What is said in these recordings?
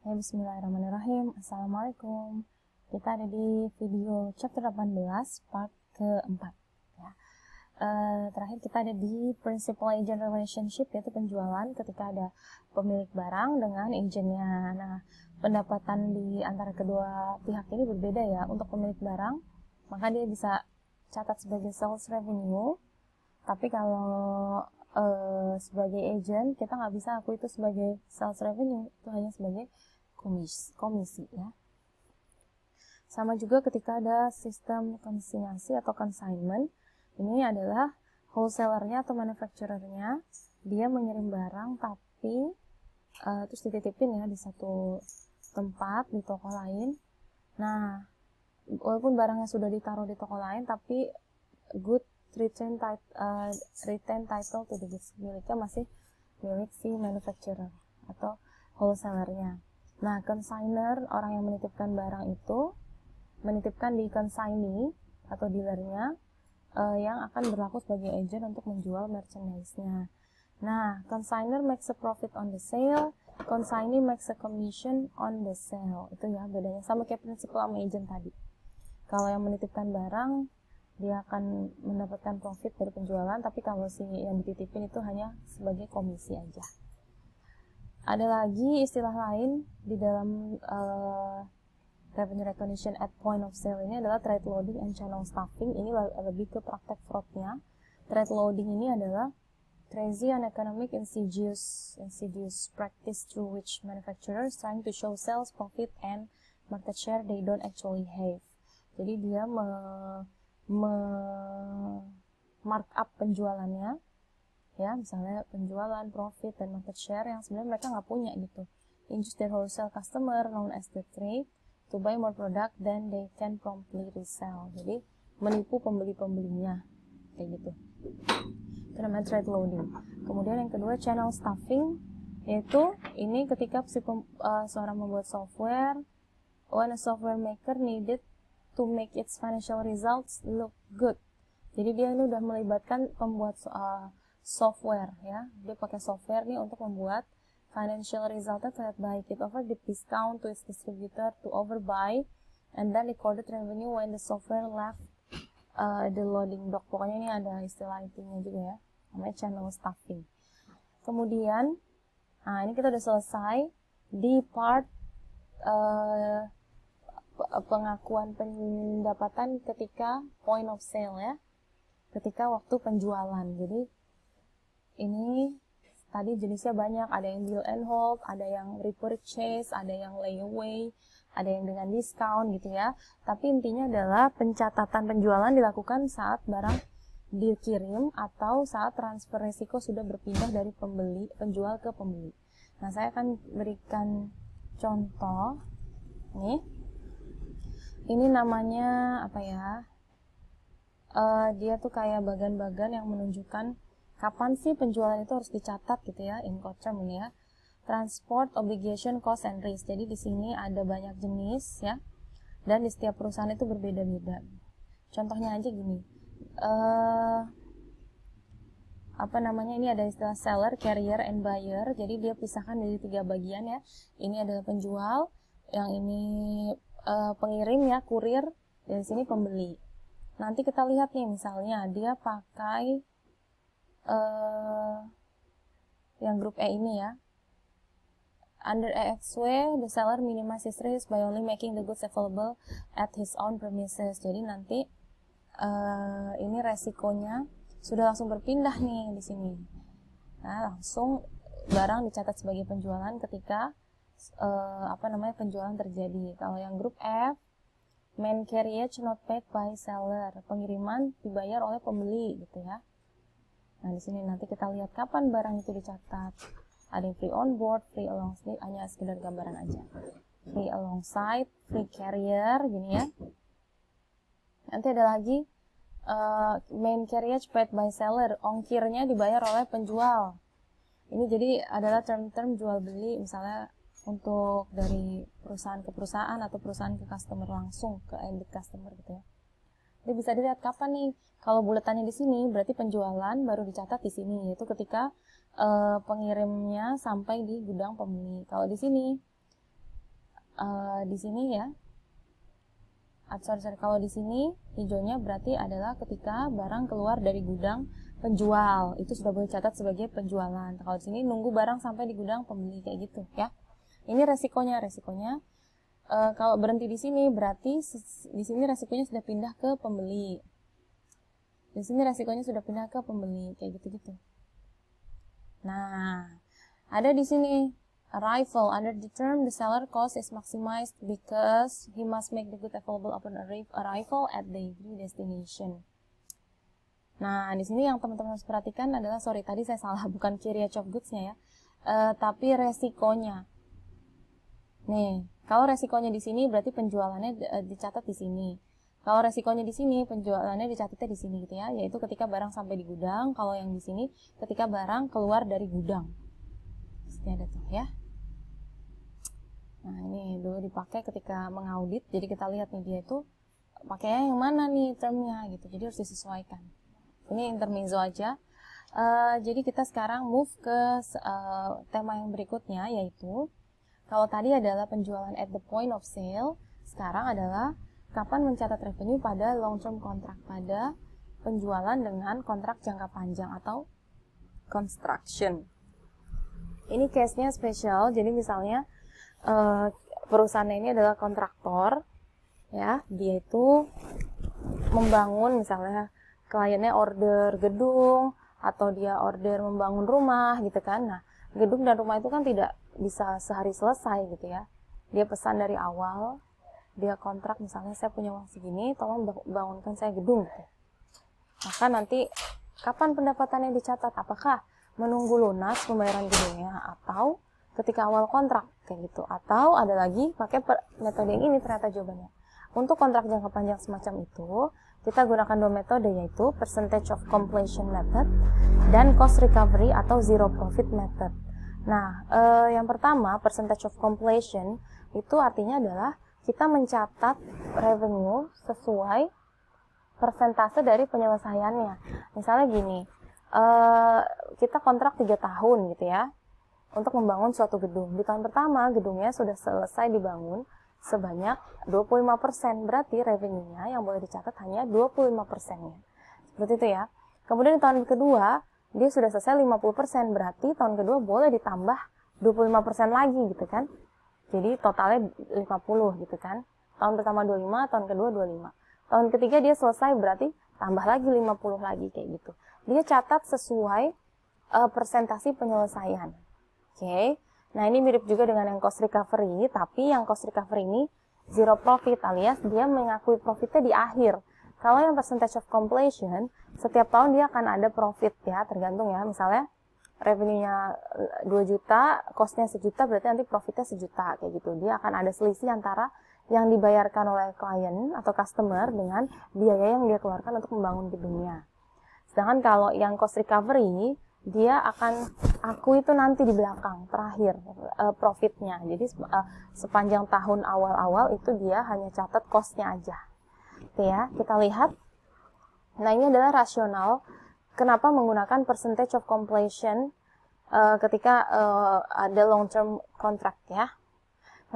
Ya, bismillahirrahmanirrahim. Assalamualaikum. Kita ada di video chapter 18 part keempat. Ya. Terakhir kita ada di principal agent relationship, yaitu penjualan ketika ada pemilik barang dengan agentnya. Nah, pendapatan di antara kedua pihak ini berbeda ya. Untuk pemilik barang, maka dia bisa catat sebagai sales revenue. Tapi kalau sebagai agent, kita nggak bisa aku itu sebagai sales revenue, itu hanya sebagai komisi ya. Sama juga ketika ada sistem konsinyasi atau consignment, ini adalah wholesalernya atau manufacturernya, dia mengirim barang tapi terus dititipin ya di satu tempat di toko lain. Nah, walaupun barangnya sudah ditaruh di toko lain, tapi good retain title to the goods, miliknya masih milik si manufacturer atau wholesalernya. Nah, consigner, orang yang menitipkan barang itu menitipkan di consignee atau dealernya yang akan berlaku sebagai agent untuk menjual merchandise-nya. Nah, consigner makes a profit on the sale, consignee makes a commission on the sale. Itu ya bedanya, sama kayak principal sama agent tadi. Kalau yang menitipkan barang, dia akan mendapatkan profit dari penjualan, tapi kalau si yang dititipin itu hanya sebagai komisi aja. Ada lagi istilah lain di dalam revenue recognition at point of sale ini adalah trade loading and channel stuffing. Ini lebih ke praktek fraudnya. Trade loading ini adalah crazy and economic insidious practice through which manufacturers trying to show sales profit and market share they don't actually have. Jadi dia markup penjualannya, ya, misalnya penjualan, profit, dan market share yang sebenarnya mereka nggak punya gitu. Induce their wholesale customer known as the trade to buy more product than they can promptly resell. Jadi menipu pembeli-pembelinya kayak gitu. Itu namanya trade loading. Kemudian yang kedua channel stuffing, yaitu ini ketika seorang membuat software, when a software maker needed to make its financial results look good. Jadi dia ini udah melibatkan pembuat software ya, dia pakai software nih untuk membuat financial resultnya terlihat baik. It offered the discount to its distributor to overbuy and then recorded revenue when the software left the loading dock. Pokoknya ini ada istilah intinya juga ya, namanya channel stuffing. Kemudian, nah ini kita udah selesai di part pengakuan pendapatan ketika point of sale ya, ketika waktu penjualan. Jadi ini tadi jenisnya banyak, ada yang deal and hold, ada yang repurchase, ada yang layaway, ada yang dengan diskon gitu ya. Tapi intinya adalah pencatatan penjualan dilakukan saat barang dikirim atau saat transfer risiko sudah berpindah dari penjual ke pembeli. Nah, saya akan berikan contoh nih. Ini namanya apa ya? Dia tuh kayak bagan-bagan yang menunjukkan kapan sih penjualan itu harus dicatat gitu ya, Incoterm ini ya. Transport, obligation, cost, and risk. Jadi di sini ada banyak jenis ya, dan di setiap perusahaan itu berbeda-beda. Contohnya aja gini, apa namanya, ini ada istilah seller, carrier, and buyer. Jadi dia pisahkan dari 3 bagian ya. Ini adalah penjual, yang ini pengirim ya, kurir, dari sini pembeli. Nanti kita lihat nih, misalnya dia pakai yang grup E ini ya. Under EXW, the seller minimizes risk by only making the goods available at his own premises. Jadi nanti ini resikonya sudah langsung berpindah nih di sini. Nah, langsung barang dicatat sebagai penjualan ketika penjualan terjadi. Kalau yang grup F, main carriage not paid by seller, pengiriman dibayar oleh pembeli gitu ya. Nah, di sini nanti kita lihat kapan barang itu dicatat. Ada yang free on board, free alongside, hanya sekedar gambaran aja. Free alongside, free carrier, gini ya. Nanti ada lagi main carriage paid by seller, ongkirnya dibayar oleh penjual. Ini jadi adalah term-term jual beli, misalnya untuk dari perusahaan ke perusahaan atau perusahaan ke customer langsung, ke end customer gitu ya. Jadi bisa dilihat kapan nih. Kalau buletannya di sini berarti penjualan baru dicatat di sini, yaitu ketika pengirimnya sampai di gudang pembeli. Kalau di sini di sini ya. Kalau di sini hijaunya berarti adalah ketika barang keluar dari gudang penjual, itu sudah boleh catat sebagai penjualan. Kalau di sini nunggu barang sampai di gudang pembeli kayak gitu ya. Ini resikonya. Kalau berhenti di sini berarti di sini resikonya sudah pindah ke pembeli. Di sini resikonya sudah pindah ke pembeli kayak gitu-gitu. Nah, ada di sini arrival. Under the term, the seller cost is maximized because he must make the good available upon arrival at the destination. Nah, di sini yang teman-teman harus perhatikan adalah, tadi saya salah, bukan key rate of goods-nya ya, tapi resikonya. Nih, kalau resikonya di sini berarti penjualannya dicatat di sini. Kalau resikonya di sini, penjualannya dicatatnya di sini gitu ya, yaitu ketika barang sampai di gudang. Kalau yang di sini, ketika barang keluar dari gudang. Ini ada tuh ya. Nah, ini dulu dipakai ketika mengaudit. Jadi kita lihat nih dia itu pakainya yang mana nih termnya gitu. Jadi harus disesuaikan. Ini intermezzo aja. Jadi kita sekarang move ke tema yang berikutnya, yaitu kalau tadi adalah penjualan at the point of sale, sekarang adalah kapan mencatat revenue pada long term contract, pada penjualan dengan kontrak jangka panjang atau construction. Ini case-nya spesial. Jadi misalnya perusahaan ini adalah kontraktor ya, dia itu membangun, misalnya kliennya order gedung atau dia order membangun rumah gitu kan. Nah, gedung dan rumah itu kan tidak bisa sehari selesai gitu ya. Dia pesan dari awal, dia kontrak, misalnya saya punya uang segini, tolong bangunkan saya gedung gitu. Maka nanti kapan pendapatannya dicatat? Apakah menunggu lunas pembayaran gedungnya atau ketika awal kontrak kayak gitu? Atau ada lagi pakai metode yang ini ternyata jawabannya. Untuk kontrak jangka panjang semacam itu, kita gunakan dua metode, yaitu percentage of completion method dan cost recovery atau zero profit method. Nah, yang pertama, percentage of completion itu artinya adalah kita mencatat revenue sesuai persentase dari penyelesaiannya. Misalnya gini, kita kontrak 3 tahun gitu ya, untuk membangun suatu gedung. Di tahun pertama, gedungnya sudah selesai dibangun sebanyak 25%, berarti revenue-nya yang boleh dicatat hanya 25%-nya. Seperti itu ya. Kemudian di tahun kedua, dia sudah selesai 50%, berarti tahun kedua boleh ditambah 25% lagi gitu kan. Jadi totalnya 50 gitu kan. Tahun pertama 25, tahun kedua 25. Tahun ketiga dia selesai, berarti tambah lagi 50 lagi kayak gitu. Dia catat sesuai persentasi penyelesaian. Oke. Nah, ini mirip juga dengan yang cost recovery, tapi yang cost recovery ini zero profit, alias dia mengakui profitnya di akhir. Kalau yang percentage of completion, setiap tahun dia akan ada profit ya, tergantung ya. Misalnya revenue-nya 2 juta, cost-nya 1 juta, berarti nanti profitnya 1 juta kayak gitu. Dia akan ada selisih antara yang dibayarkan oleh klien atau customer dengan biaya yang dia keluarkan untuk membangun gedungnya. Sedangkan kalau yang cost recovery, dia akan aku itu nanti di belakang terakhir profitnya. Jadi sepanjang tahun awal-awal itu dia hanya catat cost-nya aja. Oke ya, kita lihat. Nah, ini adalah rasional kenapa menggunakan percentage of completion ketika ada long term contract ya.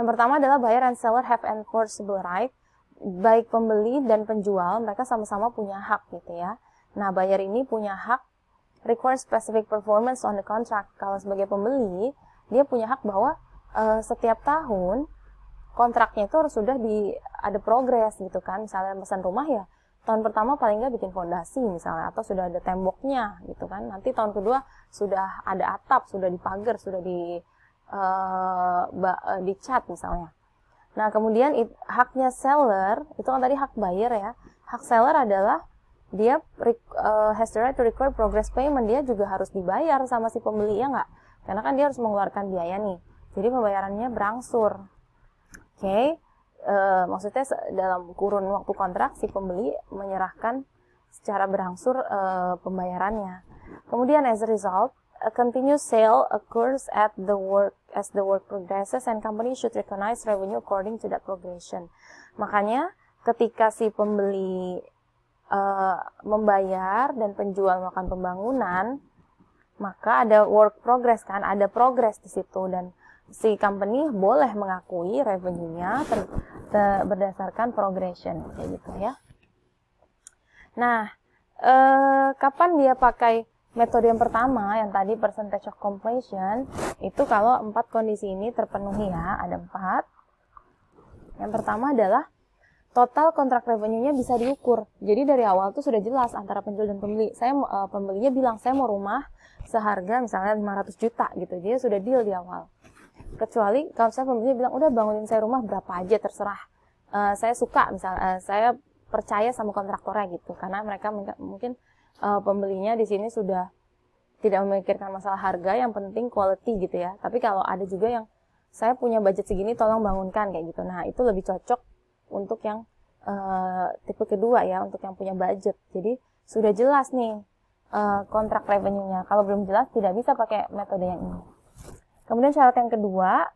Yang pertama adalah buyer and seller have enforceable right. Baik pembeli dan penjual, mereka sama-sama punya hak gitu ya. Nah, buyer ini punya hak require specific performance on the contract. Kalau sebagai pembeli, dia punya hak bahwa setiap tahun kontraknya itu harus sudah ada progres gitu kan. Misalnya pesan rumah ya, tahun pertama paling nggak bikin fondasi misalnya, atau sudah ada temboknya gitu kan. Nanti tahun kedua sudah ada atap, sudah dipagar, sudah dicat misalnya. Nah, kemudian haknya seller, itu kan tadi hak buyer ya. Hak seller adalah dia has the right to require progress payment. Dia juga harus dibayar sama si pembeli ya nggak? Karena kan dia harus mengeluarkan biaya nih. Jadi pembayarannya berangsur. Oke. Maksudnya dalam kurun waktu kontrak si pembeli menyerahkan secara berangsur pembayarannya. Kemudian as a result, a continuous sale occurs as the work progresses and company should recognize revenue according to that progression. Makanya ketika si pembeli membayar dan penjual melakukan pembangunan, maka ada work progress kan, ada progress di situ, dan si company boleh mengakui revenue-nya berdasarkan progression kayak gitu ya. Nah, kapan dia pakai metode yang pertama yang tadi percentage of completion, itu kalau 4 kondisi ini terpenuhi ya, ada 4. Yang pertama adalah total kontrak revenue-nya bisa diukur. Jadi dari awal tuh sudah jelas antara penjual dan pembeli. Pembelinya bilang saya mau rumah seharga misalnya 500 juta gitu. Jadi sudah deal di awal. Kecuali kalau saya pembelinya bilang udah bangunin saya rumah berapa aja terserah. Saya suka misalnya saya percaya sama kontraktornya gitu. Karena mereka mungkin pembelinya di sini sudah tidak memikirkan masalah harga, yang penting quality gitu ya. Tapi kalau ada juga yang saya punya budget segini tolong bangunkan kayak gitu. Nah, itu lebih cocok untuk yang tipe kedua ya, untuk yang punya budget. Jadi sudah jelas nih kontrak revenue-nya. Kalau belum jelas tidak bisa pakai metode yang ini. Kemudian syarat yang kedua,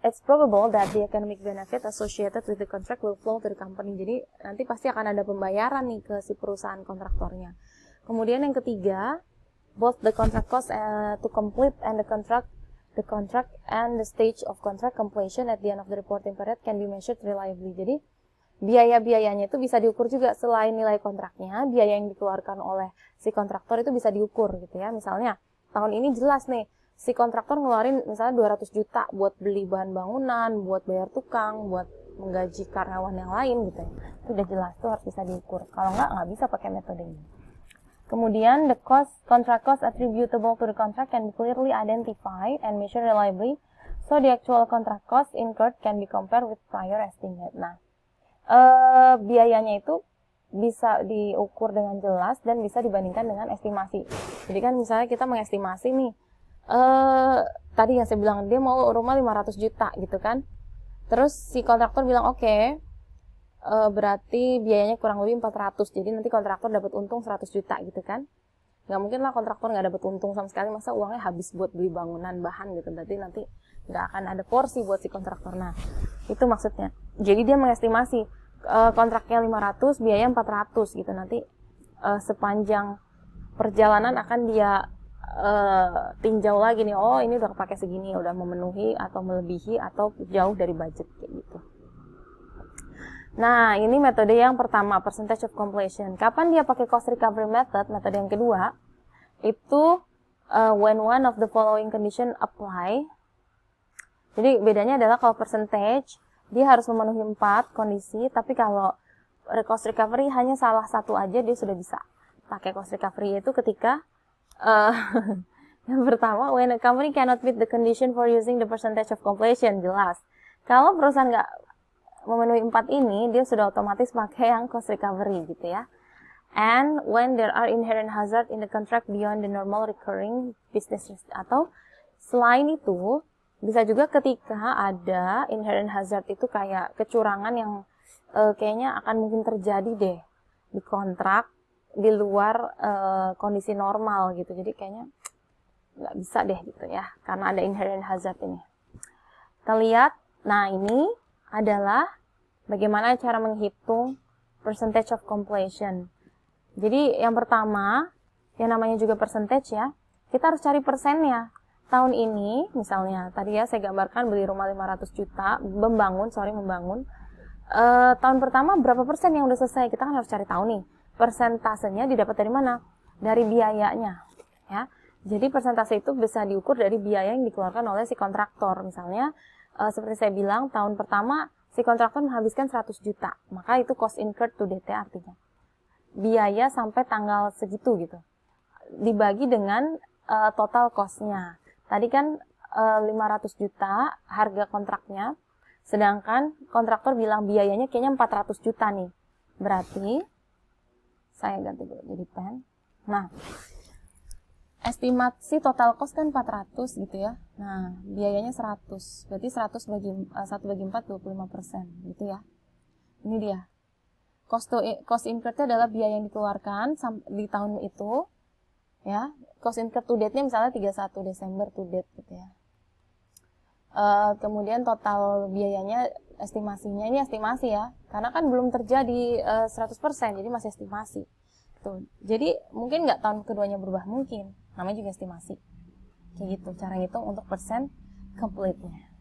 it's probable that the economic benefit associated with the contract will flow to the company. Jadi nanti pasti akan ada pembayaran nih ke si perusahaan kontraktornya. Kemudian yang ketiga, both the contract cost to complete and the contract and the stage of contract completion at the end of the reporting period can be measured reliably. Jadi biaya-biayanya itu bisa diukur juga. Selain nilai kontraknya, biaya yang dikeluarkan oleh si kontraktor itu bisa diukur gitu ya. Misalnya tahun ini jelas nih si kontraktor ngeluarin misalnya 200 juta buat beli bahan bangunan, buat bayar tukang, buat menggaji karyawan yang lain gitu ya. Itu udah jelas, itu harus bisa diukur. Kalau nggak bisa pakai metode ini. Kemudian the contract cost attributable to the contract can be clearly identified and measured reliably, so the actual contract cost incurred can be compared with prior estimate. Nah, biayanya itu bisa diukur dengan jelas dan bisa dibandingkan dengan estimasi. Jadi kan misalnya kita mengestimasi nih, tadi yang saya bilang dia mau rumah 500 juta gitu kan. Terus si kontraktor bilang oke, berarti biayanya kurang lebih 400. Jadi nanti kontraktor dapat untung 100 juta gitu kan. Nggak mungkin lah kontraktor nggak dapat untung sama sekali, masa uangnya habis buat beli bangunan bahan gitu. Berarti nanti nggak akan ada porsi buat si kontraktor. Nah, itu maksudnya. Jadi dia mengestimasi kontraknya 500, biaya 400 gitu. Nanti sepanjang perjalanan akan dia tinjau lagi nih, oh ini udah pakai segini, udah memenuhi atau melebihi atau jauh dari budget kayak gitu. Nah, ini metode yang pertama, percentage of completion. Kapan dia pakai cost recovery method? Metode yang kedua itu when one of the following condition apply. Jadi bedanya adalah kalau percentage dia harus memenuhi 4 kondisi, tapi kalau cost recovery hanya salah satu aja dia sudah bisa pakai cost recovery, yaitu ketika yang pertama, when a company cannot meet the condition for using the percentage of completion. Jelas kalau perusahaan nggak memenuhi 4 ini, dia sudah otomatis pakai yang cost recovery gitu ya. And when there are inherent hazard in the contract beyond the normal recurring business risk. Atau selain itu, bisa juga ketika ada inherent hazard itu kayak kecurangan yang kayaknya akan mungkin terjadi deh di kontrak di luar kondisi normal gitu. Jadi kayaknya nggak bisa deh gitu ya, karena ada inherent hazard ini. Kita lihat, nah ini adalah bagaimana cara menghitung percentage of completion. Jadi yang pertama, yang namanya juga percentage ya, kita harus cari persennya. Tahun ini, misalnya, tadi ya saya gambarkan beli rumah 500 juta, membangun. Tahun pertama berapa persen yang udah selesai? Kita kan harus cari tahu nih, persentasenya didapat dari mana? Dari biayanya, ya. Jadi persentase itu bisa diukur dari biaya yang dikeluarkan oleh si kontraktor. Misalnya, seperti saya bilang, tahun pertama si kontraktor menghabiskan 100 juta. Maka itu cost incurred to DT artinya. Biaya sampai tanggal segitu gitu. Dibagi dengan total cost-nya. Tadi kan 500 juta harga kontraknya. Sedangkan kontraktor bilang biayanya kayaknya 400 juta nih. Berarti, saya ganti dulu jadi pen. Nah, estimasi total cost kan 400 gitu ya. Nah, biayanya 100. Berarti 100 bagi 1 bagi 4 25% gitu ya. Ini dia. Cost incurred adalah biaya yang dikeluarkan di tahun itu. Ya, cost incurred to date-nya misalnya 31 Desember to date gitu ya. Kemudian total biayanya estimasinya, ini estimasi ya. Karena kan belum terjadi 100%, jadi masih estimasi. Tuh. Jadi mungkin nggak tahun keduanya berubah, mungkin. Namanya juga estimasi. Kayak gitu, cara ngitung untuk persen completely.